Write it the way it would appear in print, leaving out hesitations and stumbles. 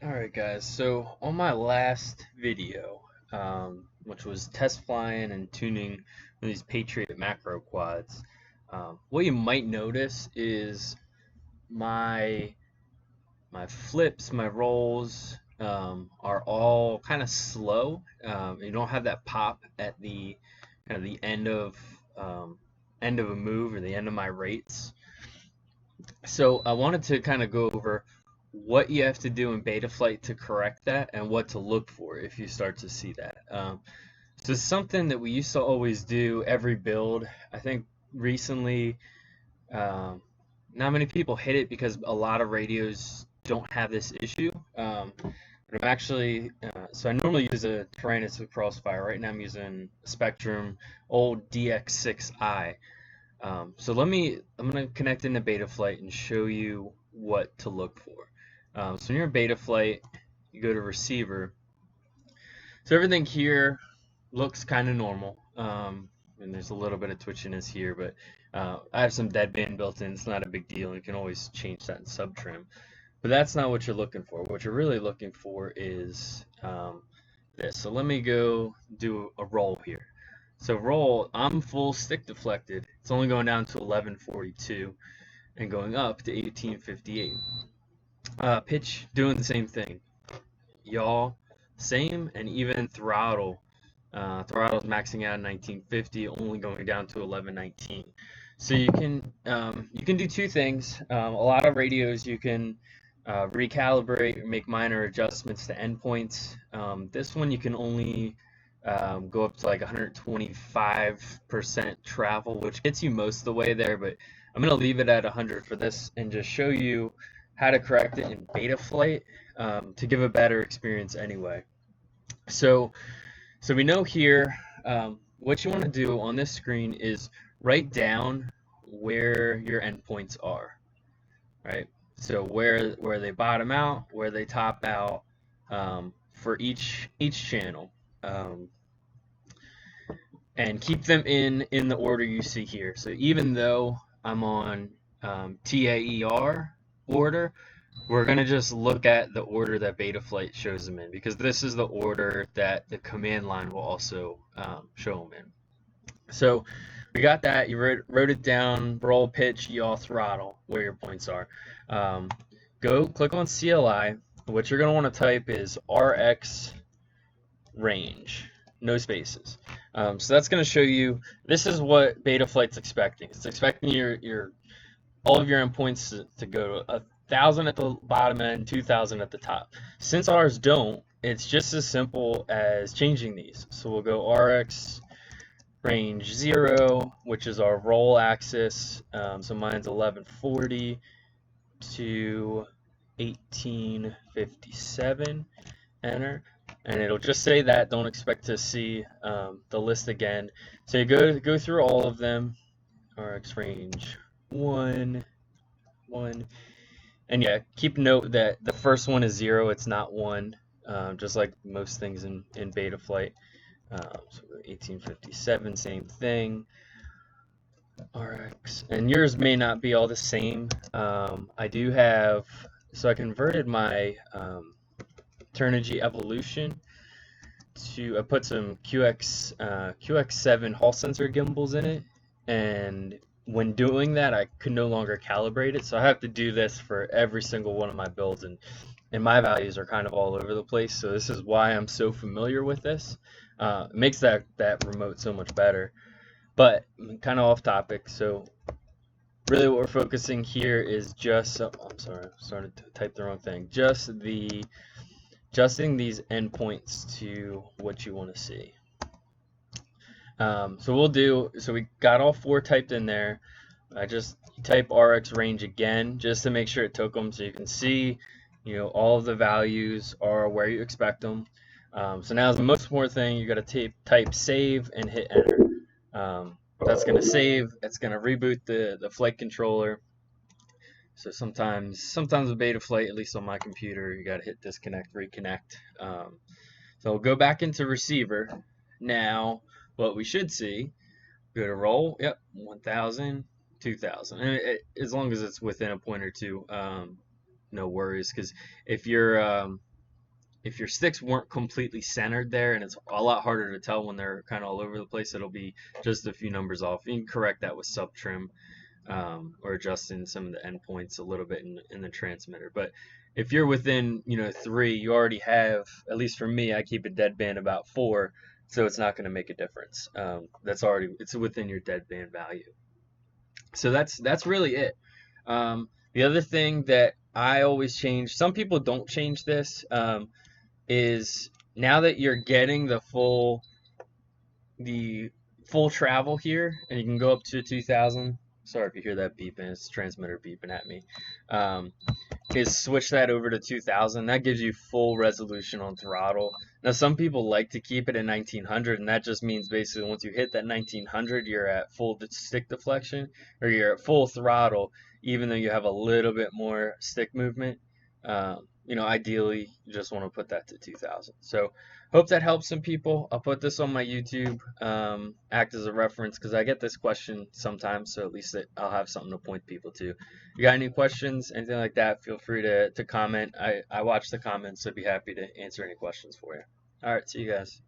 Alright guys, so on my last video, which was test flying and tuning these Patriot macro quads, what you might notice is my my flips, my rolls are all kind of slow. You don't have that pop at the kind of the end of a move or the end of my rates. So I wanted to kind of go over what you have to do in Betaflight to correct that and what to look for if you start to see that. So it's something that we used to always do every build. I think recently, um, not many people hit it because a lot of radios don't have this issue. But I'm actually, so I normally use a Tyrannus with Crossfire. Right now I'm using a Spectrum old DX6i. I'm gonna connect into Betaflight and show you what to look for. So when you're in Betaflight, you go to receiver. So everything here looks kind of normal. And there's a little bit of twitchiness here, but I have some deadband built in. It's not a big deal. You can always change that in subtrim. But that's not what you're looking for. What you're really looking for is this. So let me go do a roll here. So roll, I'm full stick deflected. It's only going down to 1142 and going up to 1858. Pitch, doing the same thing. Yaw, same, and even throttle. Throttle's maxing out at 1950, only going down to 1119. So you can do two things. A lot of radios you can recalibrate, make minor adjustments to endpoints. This one you can only go up to like 125% travel, which gets you most of the way there. But I'm gonna leave it at 100 for this and just show you how to correct it in Betaflight to give a better experience anyway. So so we know here what you want to do on this screen is write down where your endpoints are, right? So where they bottom out, where they top out for each channel, um, and keep them in the order you see here. So even though I'm on TAER order, we're going to just look at the order that Betaflight shows them in because this is the order that the command line will also show them in. So we got that. You wrote it down, roll, pitch, yaw, throttle, where your points are. Um, go click on CLI. What you're going to want to type is RX range, no spaces. So that's going to show you, this is what Betaflight's expecting. It's expecting your all of your endpoints to go to 1,000 at the bottom end, 2,000 at the top. Since ours don't, it's just as simple as changing these. So we'll go RX range 0, which is our roll axis. So mine's 1140 to 1857. Enter. And it'll just say that. Don't expect to see the list again. So you go through all of them. RX range 1, 1. And yeah, keep note that the first one is 0, it's not 1, just like most things in Betaflight. So 1857, same thing. RX. And yours may not be all the same. I do have, so I converted my Turnigy Evolution to, I put some QX7 Hall sensor gimbals in it, and when doing that, I could no longer calibrate it, so I have to do this for every single one of my builds, and my values are kind of all over the place. So this is why I'm so familiar with this. It makes that remote so much better. But I'm kind of off topic. So really, what we're focusing here is just. Oh, I'm sorry, I started to type the wrong thing. Just adjusting these endpoints to what you want to see. So we got all 4 typed in there. I just type RX range again just to make sure it took them, so you can see, all of the values are where you expect them. So now the most important thing, you got to type save and hit enter. That's going to save. It's going to reboot the flight controller. So sometimes with Betaflight, at least on my computer, you got to hit disconnect, reconnect. So we'll go back into receiver. Now, what we should see, go to roll, yep, 1,000, 2,000. And as long as it's within a point or two. no worries, because if if your sticks weren't completely centered there, and it's a lot harder to tell when they're kind of all over the place, it'll be just a few numbers off. You can correct that with sub trim, or adjusting some of the endpoints a little bit in the transmitter. But if you're within, 3, you already have, at least for me, I keep a deadband about 4, so it's not going to make a difference. It's within your deadband value. So that's really it. The other thing that I always change, some people don't change this, is now that you're getting the full travel here, and you can go up to 2,000. Sorry if you hear that beeping, it's the transmitter beeping at me. Um, is switch that over to 2000. That gives you full resolution on throttle. Now, some people like to keep it at 1900, and that just means basically once you hit that 1900, you're at full stick deflection, or you're at full throttle, even though you have a little bit more stick movement. Ideally, you just want to put that to 2000. So, hope that helps some people. I'll put this on my YouTube, act as a reference, because I get this question sometimes, so at least I'll have something to point people to. You got any questions, anything like that, feel free to comment. I watch the comments, so I'd be happy to answer any questions for you. All right, see you guys.